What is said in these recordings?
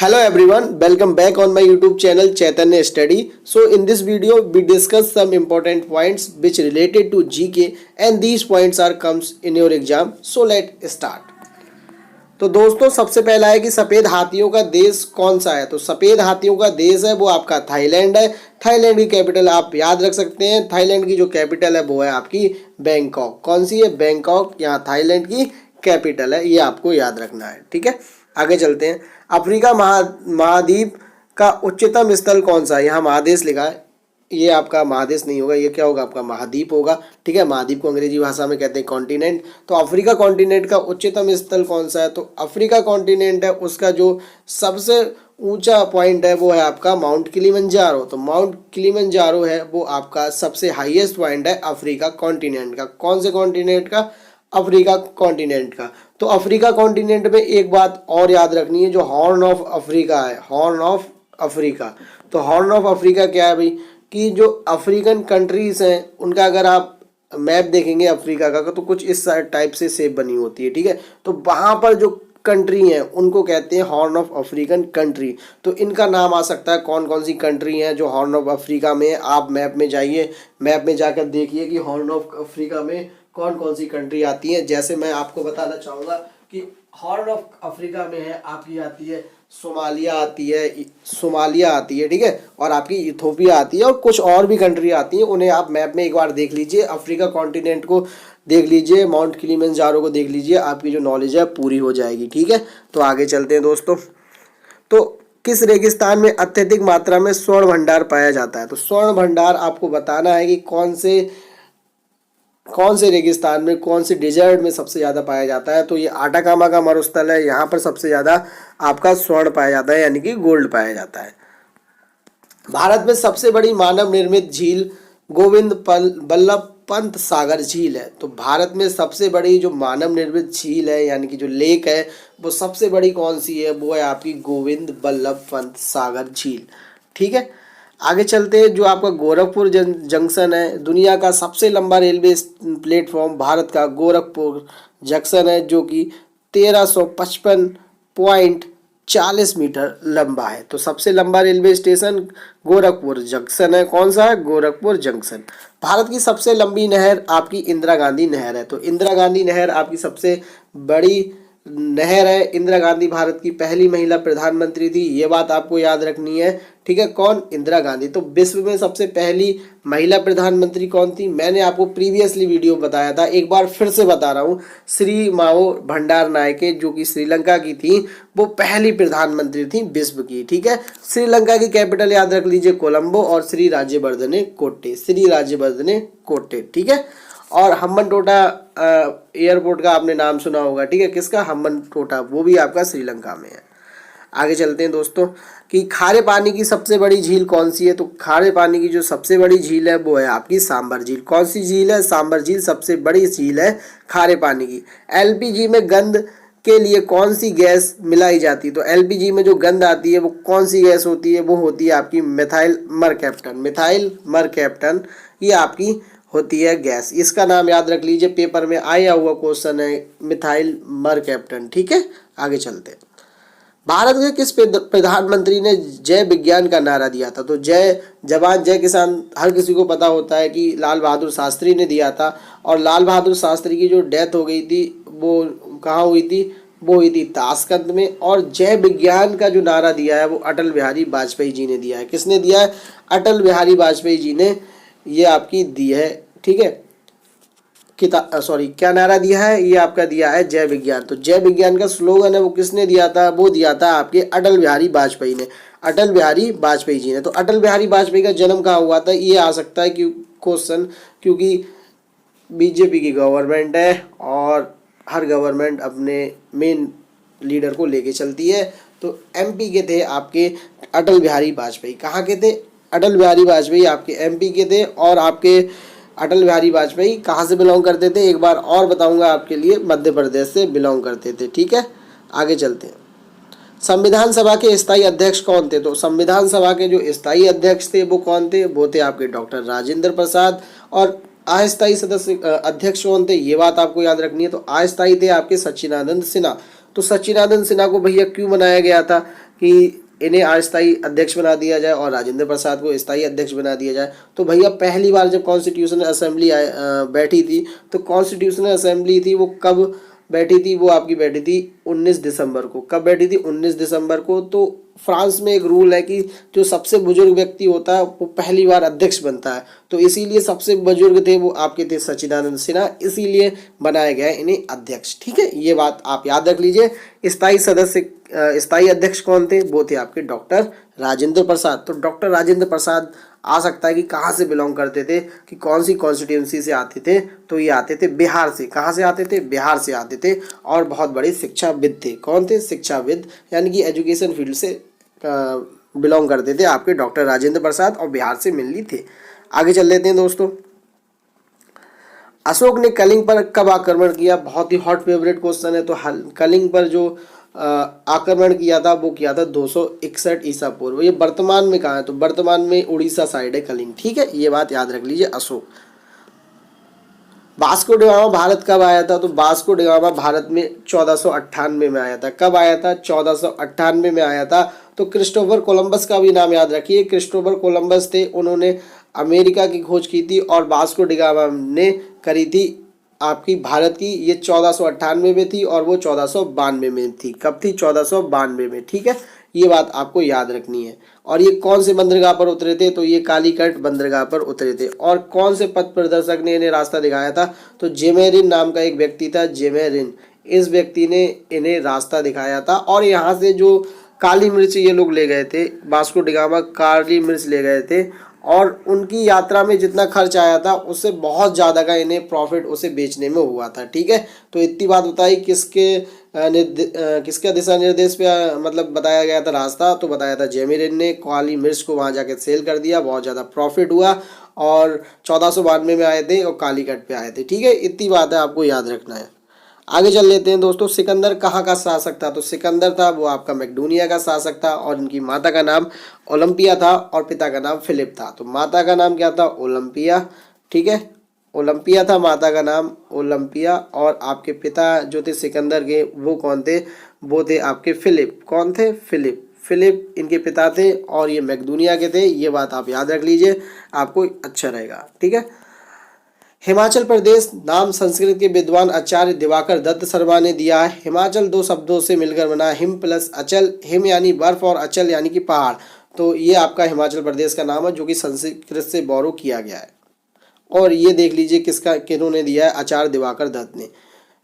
Hello everyone, welcome back on my YouTube channel Chaitanya Study. So in this video we discuss some important points which related to GK and these points are comes in your exam. So let's start. तो दोस्तों सबसे पहला है कि सफ़ेद हाथियों का देश कौन सा है। तो सफ़ेद हाथियों का देश है वो आपका थाईलैंड है। थाईलैंड की कैपिटल आप याद रख सकते हैं। थाईलैंड की जो कैपिटल है वो है आपकी बैंकॉक। कौन सी है? बैंकॉक। यहाँ थाईलैंड की कैपिटल है, ये आपको याद रखना है। ठीक है, आगे चलते हैं। अफ्रीका महाद्वीप का उच्चतम स्थल कौन सा है? यहाँ महादेश लिखा है, ये आपका महादेश नहीं होगा, ये क्या होगा? आपका महाद्वीप होगा। ठीक है, महाद्वीप को अंग्रेजी भाषा में कहते हैं कॉन्टिनेंट। तो अफ्रीका कॉन्टिनेंट का उच्चतम स्थल कौन सा है? तो अफ्रीका कॉन्टिनेंट है उसका जो सबसे ऊंचा पॉइंट है वो है आपका माउंट किलिमंजारो। तो माउंट किलिमंजारो है वो आपका सबसे हाईएस्ट पॉइंट है अफ्रीका कॉन्टिनेंट का। कौन से कॉन्टिनेंट का? अफ्रीका कॉन्टिनेंट का। तो अफ्रीका कॉन्टिनेंट में एक बात और याद रखनी है, जो हॉर्न ऑफ अफ्रीका है, हॉर्न ऑफ अफ्रीका। तो हॉर्न ऑफ अफ्रीका क्या है भाई? कि जो अफ्रीकन कंट्रीज हैं उनका अगर आप मैप देखेंगे अफ्रीका का तो कुछ इस टाइप से शेप बनी होती है। ठीक है, तो वहाँ पर जो कंट्री हैं उनको कहते हैं हॉर्न ऑफ अफ्रीकन कंट्री। तो इनका नाम आ सकता है कौन कौन सी कंट्री हैं जो हॉर्न ऑफ अफ्रीका में। आप मैप में जाइए, मैप में जाकर देखिए कि हॉर्न ऑफ अफ्रीका में कौन कौन सी कंट्री आती है। जैसे मैं आपको बताना चाहूँगा कि हॉर्न ऑफ अफ्रीका में है आपकी आती है सोमालिया आती है, सोमालिया आती है, ठीक है, और आपकी इथोपिया आती है और कुछ और भी कंट्री आती हैं। उन्हें आप मैप में एक बार देख लीजिए, अफ्रीका कॉन्टिनेंट को देख लीजिए, माउंट किलिमंजारो को देख लीजिए, आपकी जो नॉलेज है पूरी हो जाएगी। ठीक है, तो आगे चलते हैं दोस्तों। तो किस रेगिस्तान में अत्यधिक मात्रा में स्वर्ण भंडार पाया जाता है? तो स्वर्ण भंडार आपको बताना है कि कौन से रेगिस्तान में, कौन से डिजर्ट में सबसे ज़्यादा पाया जाता है। तो ये आटाकामा का मरुस्थल है, यहाँ पर सबसे ज़्यादा आपका स्वर्ण पाया जाता है, यानी कि गोल्ड पाया जाता है। भारत में सबसे बड़ी मानव निर्मित झील गोविंद बल्लभ पंत सागर झील है। तो भारत में सबसे बड़ी जो मानव निर्मित झील है यानी कि जो लेक है वो सबसे बड़ी कौन सी है? वो है आपकी गोविंद बल्लभ पंत सागर झील। ठीक है, आगे चलते हैं। जो आपका गोरखपुर जंक्शन है, दुनिया का सबसे लंबा रेलवे प्लेटफॉर्म भारत का गोरखपुर जंक्शन है, जो कि 1355.40 मीटर लंबा है। तो सबसे लंबा रेलवे स्टेशन गोरखपुर जंक्शन है। कौन सा है? गोरखपुर जंक्शन। भारत की सबसे लंबी नहर आपकी इंदिरा गांधी नहर है। तो इंदिरा गांधी नहर आपकी सबसे बड़ी नहर है। इंदिरा गांधी भारत की पहली महिला प्रधानमंत्री थी, ये बात आपको याद रखनी है। ठीक है, कौन? इंदिरा गांधी। तो विश्व में सबसे पहली महिला प्रधानमंत्री कौन थी? मैंने आपको प्रीवियसली वीडियो बताया था, एक बार फिर से बता रहा हूँ। श्री मावो भंडार नायके, जो कि श्रीलंका की थी, वो पहली प्रधानमंत्री थी विश्व की। ठीक है, श्रीलंका की कैपिटल याद रख लीजिए कोलंबो और श्री राज्यवर्धने कोट्टे, श्री राज्यवर्धने कोट्टे। ठीक है, और हम्बनटोटा एयरपोर्ट का आपने नाम सुना होगा। ठीक है, किसका? हम्बनटोटा, वो भी आपका श्रीलंका में है। आगे चलते हैं दोस्तों कि खारे पानी की सबसे बड़ी झील कौन सी है? तो खारे पानी की जो सबसे बड़ी झील है वो है आपकी सांबर झील। कौन सी झील है? सांबर झील सबसे बड़ी झील है खारे पानी की। एलपीजी में गंध के लिए कौन सी गैस मिलाई जाती है? तो एलपीजी में जो गंध आती है वो कौन सी गैस होती है? वो होती है आपकी मिथाइल मरकैप्टन। मिथाइल मरकैप्टन ये आपकी होती है गैस। इसका नाम याद रख लीजिए, पेपर में आया हुआ क्वेश्चन है, मिथाइल मरकैप्टन। ठीक है, आगे चलते हैं। भारत के किस प्रधानमंत्री ने जय विज्ञान का नारा दिया था? तो जय जवान जय किसान हर किसी को पता होता है कि लाल बहादुर शास्त्री ने दिया था। और लाल बहादुर शास्त्री की जो डेथ हो गई थी वो कहाँ हुई थी? वो हुई थी ताशकंद में। और जय विज्ञान का जो नारा दिया है वो अटल बिहारी वाजपेयी जी ने दिया है। किसने दिया है? अटल बिहारी वाजपेयी जी ने ये आपकी दी है। ठीक है, क्या नारा दिया है? ये आपका दिया है जय विज्ञान। तो जय विज्ञान का स्लोगन है वो किसने दिया था? वो दिया था आपके अटल बिहारी वाजपेयी ने, अटल बिहारी वाजपेयी जी ने। तो अटल बिहारी वाजपेयी का जन्म कहाँ हुआ था? ये आ सकता है कि क्वेश्चन, क्योंकि बीजेपी की गवर्नमेंट है और हर गवर्नमेंट अपने मेन लीडर को लेके चलती है। तो एमपी के थे आपके अटल बिहारी वाजपेयी। कहाँ के थे? अटल बिहारी वाजपेयी आपके एमपी के थे। और आपके अटल बिहारी वाजपेयी कहाँ से बिलोंग करते थे? एक बार और बताऊंगा आपके लिए, मध्य प्रदेश से बिलोंग करते थे। ठीक है, आगे चलते हैं। संविधान सभा के स्थायी अध्यक्ष कौन थे? तो संविधान सभा के जो स्थायी अध्यक्ष थे वो कौन थे? वो थे आपके डॉक्टर राजेंद्र प्रसाद। और अस्थायी सदस्य अध्यक्ष कौन थे? ये बात आपको याद रखनी है। तो अस्थायी थे आपके सच्चिदानंद सिन्हा। तो सच्चिदानंद सिन्हा को भैया क्यों बनाया गया था? कि इन्हें अस्थायी अध्यक्ष बना दिया जाए और राजेंद्र प्रसाद को स्थायी अध्यक्ष बना दिया जाए। तो भैया पहली बार जब कॉन्स्टिट्यूशनल असेंबली बैठी थी, तो कॉन्स्टिट्यूशनल असेंबली थी वो कब बैठी थी? वो आपकी बैठी थी 19 दिसंबर को। कब बैठी थी? 19 दिसंबर को। तो फ्रांस में एक रूल है कि जो सबसे बुजुर्ग व्यक्ति होता है वो पहली बार अध्यक्ष बनता है। तो इसीलिए सबसे बुजुर्ग थे वो आपके थे सच्चिदानंद सिन्हा, इसीलिए बनाया गया है इन्हें अध्यक्ष। ठीक है, ये बात आप याद रख लीजिए। स्थायी सदस्य स्थायी अध्यक्ष कौन थे? वो थे आपके डॉक्टर राजेंद्र प्रसाद। तो डॉक्टर राजेंद्र प्रसाद आ सकता है कि कहाँ से बिलोंग करते थे, कि कौन सी कॉन्स्टिट्यूंसी से आते थे? तो ये आते थे बिहार से। कहाँ से आते थे? बिहार से आते थे और बहुत बड़े शिक्षाविद थे। कौन थे? शिक्षाविद, यानी कि एजुकेशन फील्ड से बिलोंग करते थे आपके डॉक्टर राजेंद्र प्रसाद और बिहार से मिलनी थे। आगे चल लेते हैं दोस्तों। अशोक ने कलिंग पर कब आक्रमण किया? बहुत ही हॉट फेवरेट क्वेश्चन है। तो कलिंग पर जो आक्रमण किया था वो किया था 261 ईसा पूर्व। ये वर्तमान में कहाँ है? तो वर्तमान में उड़ीसा साइड है कलिंग। ठीक है, ये बात याद रख लीजिए। अशोक। वास्को डिगामा भारत कब आया था? तो वास्को डिगामा भारत में 1498 में आया था। कब आया था? 1498 में आया था। तो क्रिस्टोफर कोलंबस का भी नाम याद रखिए। क्रिस्टोफर कोलंबस थे, उन्होंने अमेरिका की खोज की थी और वास्को डिगामा ने करी थी आपकी भारत की। ये 1498 में थी और वो 1492 में थी। कब थी? 1492 में। ठीक है, ये बात आपको याद रखनी है। और ये कौन से बंदरगाह पर उतरे थे? तो ये कालीकट बंदरगाह पर उतरे थे। और कौन से पथ प्रदर्शक ने इन्हें रास्ता दिखाया था? तो जेमेरिन नाम का एक व्यक्ति था, जेमेरिन। इस व्यक्ति ने इन्हें रास्ता दिखाया था। और यहाँ से जो काली मिर्च ये लोग ले गए थे, वास्को डिगामा काली मिर्च ले गए थे और उनकी यात्रा में जितना खर्च आया था उससे बहुत ज़्यादा का इन्हें प्रॉफिट उसे बेचने में हुआ था। ठीक है, तो इतनी बात बताई। किसके दिशा निर्देश पे मतलब बताया गया था रास्ता? तो बताया था जेमेरिन ने। काली मिर्च को वहाँ जाके सेल कर दिया, बहुत ज़्यादा प्रॉफिट हुआ और 1492 में आए थे और कालीकट पे आए थे। ठीक है, इतनी बात है, आपको याद रखना है। आगे चल लेते हैं दोस्तों। सिकंदर कहाँ का शासक था? तो सिकंदर था वो आपका मैक्डोनिया का शासक था और इनकी माता का नाम ओलंपिया था और पिता का नाम फिलिप था। तो माता का नाम क्या था? ओलंपिया। ठीक है, ओलंपिया था माता का नाम, ओलंपिया। और आपके पिता जो थे सिकंदर के, वो कौन थे? वो थे आपके फिलिप। कौन थे? फिलिप। फिलिप इनके पिता थे और ये मैक्डोनिया के थे। ये बात आप याद रख लीजिए, आपको अच्छा रहेगा। ठीक है, हिमाचल प्रदेश नाम संस्कृत के विद्वान आचार्य दिवाकर दत्त शर्मा ने दिया है। हिमाचल दो शब्दों से मिलकर बना, हिम प्लस अचल। हिम यानी बर्फ और अचल यानी कि पहाड़। तो ये आपका हिमाचल प्रदेश का नाम है जो कि संस्कृत से बोरो किया गया है। और ये देख लीजिए किसका किन्होंने दिया है? आचार्य दिवाकर दत्त ने।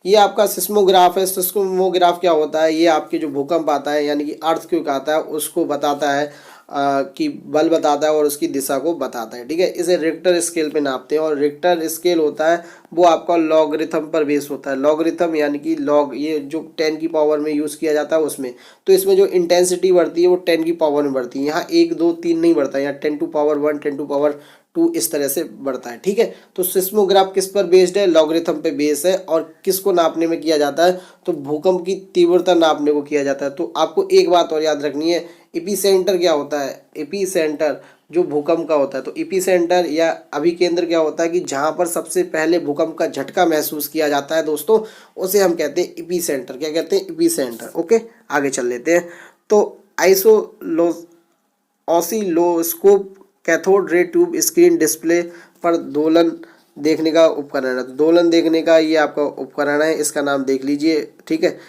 ये आपका सिस्मोग्राफ है। सिस्मोग्राफ क्या होता है? ये आपके जो भूकंप आता है यानी कि अर्थक्वेक आता है उसको बताता है, कि बल बताता है और उसकी दिशा को बताता है। ठीक है, इसे रिक्टर स्केल पे नापते हैं और रिक्टर स्केल होता है वो आपका लॉगरिथम पर बेस होता है। लॉगरिथम यानी कि लॉग, ये जो 10 की पावर में यूज़ किया जाता है उसमें। तो इसमें जो इंटेंसिटी बढ़ती है वो 10 की पावर में बढ़ती है। यहाँ 1 2 3 नहीं बढ़ता है, यहाँ 10⁻1 10⁻2 इस तरह से बढ़ता है। ठीक है, तो सिस्मोग्राफ किस पर बेस्ड है? लॉगरिथम पे बेस है। और किसको नापने में किया जाता है? तो भूकंप की तीव्रता नापने को किया जाता है। तो आपको एक बात और याद रखनी है, एपीसेंटर क्या होता है? एपीसेंटर जो भूकंप का होता है। तो एपीसेंटर या अभिकेंद्र क्या होता है? कि जहाँ पर सबसे पहले भूकंप का झटका महसूस किया जाता है दोस्तों, उसे हम कहते हैं एपीसेंटर। क्या कहते हैं? एपीसेंटर। ओके, आगे चल लेते हैं। तो oscilloscope cathode ray tube screen display पर दोलन देखने का उपकरण है। तो दोलन देखने का ये आपका उपकरण है, इसका नाम देख लीजिए। ठीक है,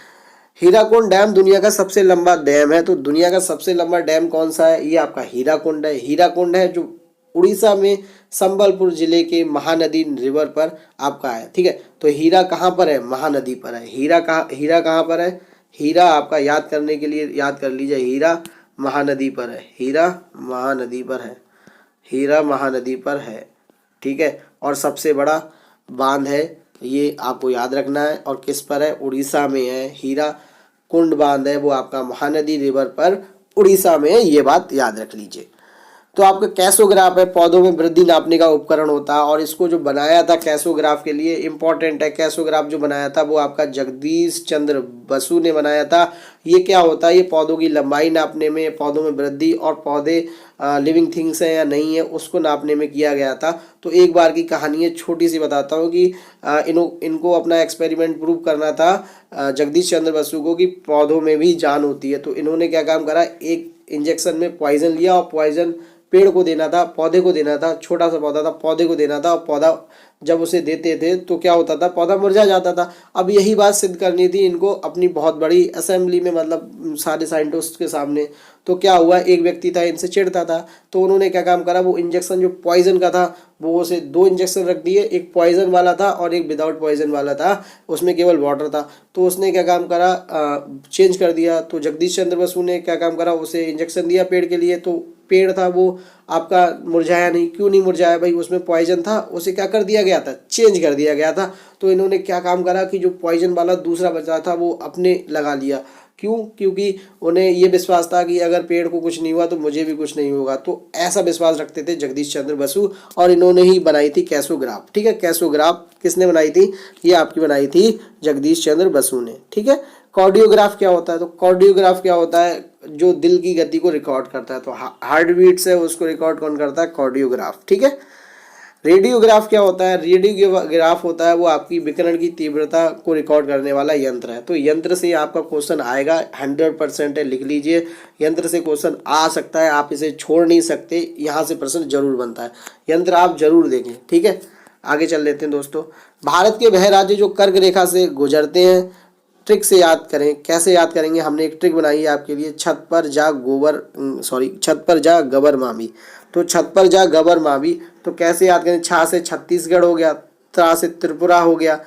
हीराकुंड डैम दुनिया का सबसे लंबा डैम है। तो दुनिया का सबसे लंबा डैम कौन सा है? ये आपका हीराकुंड है। हीराकुंड है जो उड़ीसा में संबलपुर जिले के महानदी रिवर पर आपका है। ठीक है, तो हीरा कहाँ पर है? महानदी पर है। हीरा कहाँ पर है? हीरा आपका याद करने के लिए याद कर लीजिए, हीरा महानदी पर है। हीरा महानदी पर है। हीरा महानदी पर है। ठीक है, और सबसे बड़ा बांध है, ये आपको याद रखना है। और किस पर है? उड़ीसा में है। हीरा कुंड बांध है वो आपका महानदी रिवर पर उड़ीसा में है, ये बात याद रख लीजिए। तो आपका कैसोग्राफ है पौधों में वृद्धि नापने का उपकरण होता है, और इसको जो बनाया था कैसोग्राफ के लिए इंपॉर्टेंट है, कैसोग्राफ जो बनाया था वो आपका जगदीश चंद्र बसु ने बनाया था। ये क्या होता है, ये पौधों की लंबाई नापने में, पौधों में वृद्धि और पौधे लिविंग थिंग्स हैं या नहीं है उसको नापने में किया गया था। तो एक बार की कहानी है, छोटी सी बताता हूँ कि इनको अपना एक्सपेरिमेंट प्रूव करना था जगदीश चंद्र बसु को कि पौधों में भी जान होती है। तो इन्होंने क्या काम करा, एक इंजेक्शन में पॉइजन लिया और पॉइजन पेड़ को देना था, पौधे को देना था, छोटा सा पौधा था, पौधे को देना था, और पौधा जब उसे देते थे तो क्या होता था, पौधा मुरझा जाता था। अब यही बात सिद्ध करनी थी इनको अपनी बहुत बड़ी असेंबली में, मतलब सारे साइंटिस्ट के सामने। तो क्या हुआ, एक व्यक्ति था इनसे चिढ़ता था, तो उन्होंने क्या काम करा, वो इंजेक्शन जो पॉइजन का था वो उसे 2 इंजेक्शन रख दिए, एक पॉइजन वाला था और एक विदाउट पॉइजन वाला था, उसमें केवल वाटर था। तो उसने क्या काम करा, चेंज कर दिया। तो जगदीश चंद्र बसु ने क्या काम करा, उसे इंजेक्शन दिया पेड़ के लिए, तो पेड़ था वो आपका मुरझाया नहीं। क्यों नहीं मुरझाया भाई, उसमें पॉइजन था, उसे क्या कर दिया गया था, चेंज कर दिया गया था। तो इन्होंने क्या काम करा कि जो पॉइजन वाला दूसरा बचा था वो अपने लगा लिया। क्यों, क्योंकि उन्हें ये विश्वास था कि अगर पेड़ को कुछ नहीं हुआ तो मुझे भी कुछ नहीं होगा। तो ऐसा विश्वास रखते थे जगदीश चंद्र बसु, और इन्होंने ही बनाई थी कैसोग्राफ। ठीक है, कैसोग्राफ किसने बनाई थी, ये आपकी बनाई थी जगदीश चंद्र बसु ने। ठीक है, कार्डियोग्राफ क्या होता है, तो कार्डियोग्राफ क्या होता है, जो दिल की गति को रिकॉर्ड करता है। तो हार्ट बीट्स है उसको रिकॉर्ड कौन करता है, कार्डियोग्राफ। ठीक है, रेडियोग्राफ क्या होता है, रेडियोग्राफ होता है वो आपकी विकिरण की तीव्रता को रिकॉर्ड करने वाला यंत्र है। तो यंत्र से आपका क्वेश्चन आएगा, 100% है, लिख लीजिए। यंत्र से क्वेश्चन आ सकता है, आप इसे छोड़ नहीं सकते, यहाँ से प्रश्न जरूर बनता है, यंत्र आप जरूर देखें। ठीक है, आगे चल लेते हैं दोस्तों। भारत के वह राज्य जो कर्क रेखा से गुजरते हैं, ट्रिक से याद करें। कैसे याद करेंगे, हमने एक ट्रिक बनाई है आपके लिए, छत पर जा गबर मामी। तो छत पर जा गबर मामी, तो कैसे याद करें, छा से छत्तीसगढ़ हो गया, त्रा से त्रिपुरा हो गया,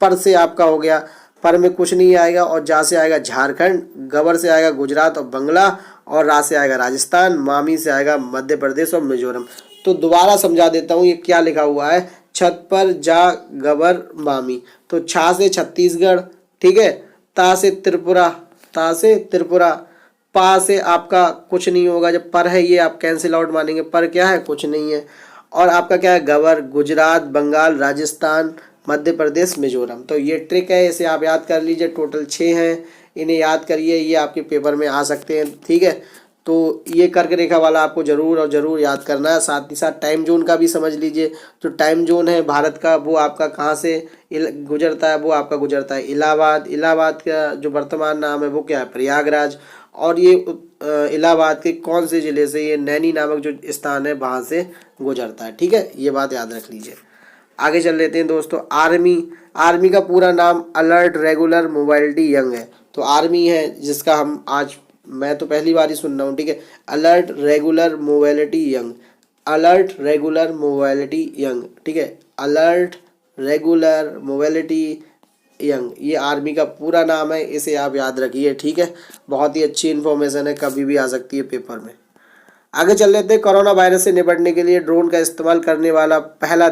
पर से आपका हो गया, पर में कुछ नहीं आएगा, और जा से आएगा झारखंड, गबर से आएगा गुजरात और बंगला, और रा से आएगा राजस्थान, मामी से आएगा मध्य प्रदेश और मिजोरम। तो दोबारा समझा देता हूँ, ये क्या लिखा हुआ है, छत पर जा गबर मामी। तो छा से छत्तीसगढ़, ठीक है, ता से त्रिपुरा, पा से आपका कुछ नहीं होगा, जब पर है ये आप कैंसिल आउट मानेंगे, पर क्या है, कुछ नहीं है, और आपका क्या है, गवर, गुजरात, बंगाल, राजस्थान, मध्य प्रदेश, मिजोरम। तो ये ट्रिक है, इसे आप याद कर लीजिए, टोटल 6 हैं, इन्हें याद करिए, ये आपके पेपर में आ सकते हैं। ठीक है, तो ये कर्क रेखा वाला आपको जरूर और ज़रूर याद करना है। साथ ही साथ टाइम जोन का भी समझ लीजिए, जो टाइम जोन है भारत का वो आपका कहाँ से गुजरता है, वो आपका गुजरता है इलाहाबाद। इलाहाबाद का जो वर्तमान नाम है वो क्या है, प्रयागराज। और ये इलाहाबाद के कौन से ज़िले से, ये नैनी नामक जो स्थान है वहाँ से गुजरता है। ठीक है, ये बात याद रख लीजिए। आगे चल लेते हैं दोस्तों। आर्मी का पूरा नाम अलर्ट रेगुलर मोबाइलिटी यंग है। तो आर्मी है जिसका हम आज, मैं तो पहली बार ही सुन रहा हूँ। ठीक है, alert regular mobility young, alert regular mobility young. ठीक है, अलर्ट रेगुलर मोबाइलिटी यंग, ये आर्मी का पूरा नाम है, इसे आप याद रखिए। ठीक है, बहुत ही अच्छी इन्फॉर्मेशन है, कभी भी आ सकती है पेपर में। आगे चल लेते हैं। कोरोना वायरस से निपटने के लिए ड्रोन का इस्तेमाल करने वाला पहला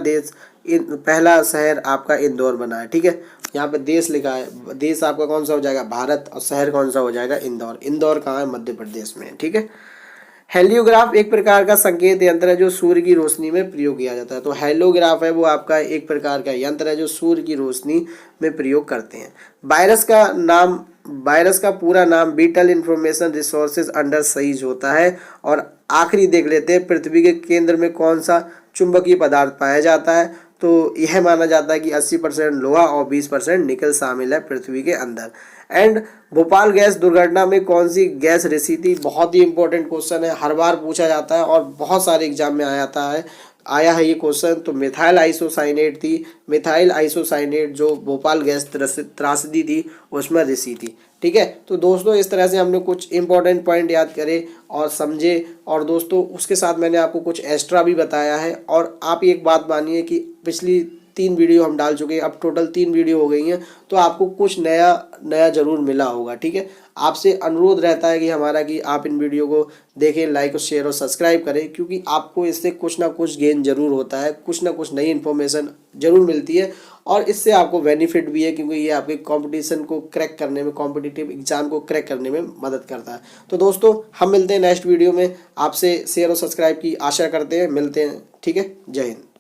शहर आपका इंदौर बना है। ठीक है, यहाँ पे देश लिखा है, देश आपका कौन सा हो जाएगा, भारत, और शहर कौन सा हो जाएगा, इंदौर। इंदौर कहाँ है, मध्य प्रदेश में है। ठीक है, हेलियोग्राफ एक प्रकार का संकेत यंत्र है जो सूर्य की रोशनी में प्रयोग किया जाता है। तो हेलियोग्राफ है वो आपका एक प्रकार का यंत्र है जो सूर्य की रोशनी में प्रयोग करते हैं। वायरस का पूरा नाम vital information resources under siege होता है। और आखिरी देख लेते हैं, पृथ्वी के केंद्र में कौन सा चुंबकीय पदार्थ पाया जाता है। तो यह माना जाता है कि 80% लोहा और 20% निकल शामिल है पृथ्वी के अंदर। एंड भोपाल गैस दुर्घटना में कौन सी गैस रिसी थी, बहुत ही इंपॉर्टेंट क्वेश्चन है, हर बार पूछा जाता है और बहुत सारे एग्जाम में आया है ये क्वेश्चन। तो मिथाइल आइसोसाइनेट थी, मिथाइल आइसोसाइनेट जो भोपाल गैस त्रासदी थी उसमें रिसी थी। ठीक है, तो दोस्तों इस तरह से हमने कुछ इंपॉर्टेंट पॉइंट याद करे और समझे, और दोस्तों उसके साथ मैंने आपको कुछ एक्स्ट्रा भी बताया है। और आप एक बात मानिए कि पिछली 3 वीडियो हम डाल चुके हैं, अब टोटल 3 वीडियो हो गई हैं, तो आपको कुछ नया नया ज़रूर मिला होगा। ठीक है, आपसे अनुरोध रहता है कि हमारा कि आप इन वीडियो को देखें, लाइक और शेयर और सब्सक्राइब करें, क्योंकि आपको इससे कुछ ना कुछ गेन जरूर होता है, कुछ ना कुछ नई इन्फॉर्मेशन जरूर मिलती है और इससे आपको बेनिफिट भी है, क्योंकि ये आपके कंपटीशन को क्रैक करने में, कॉम्पिटिटिव एग्जाम को क्रैक करने में मदद करता है। तो दोस्तों हम मिलते हैं नेक्स्ट वीडियो में, आपसे शेयर और सब्सक्राइब की आशा करते हैं, मिलते हैं। ठीक है, जय हिंद।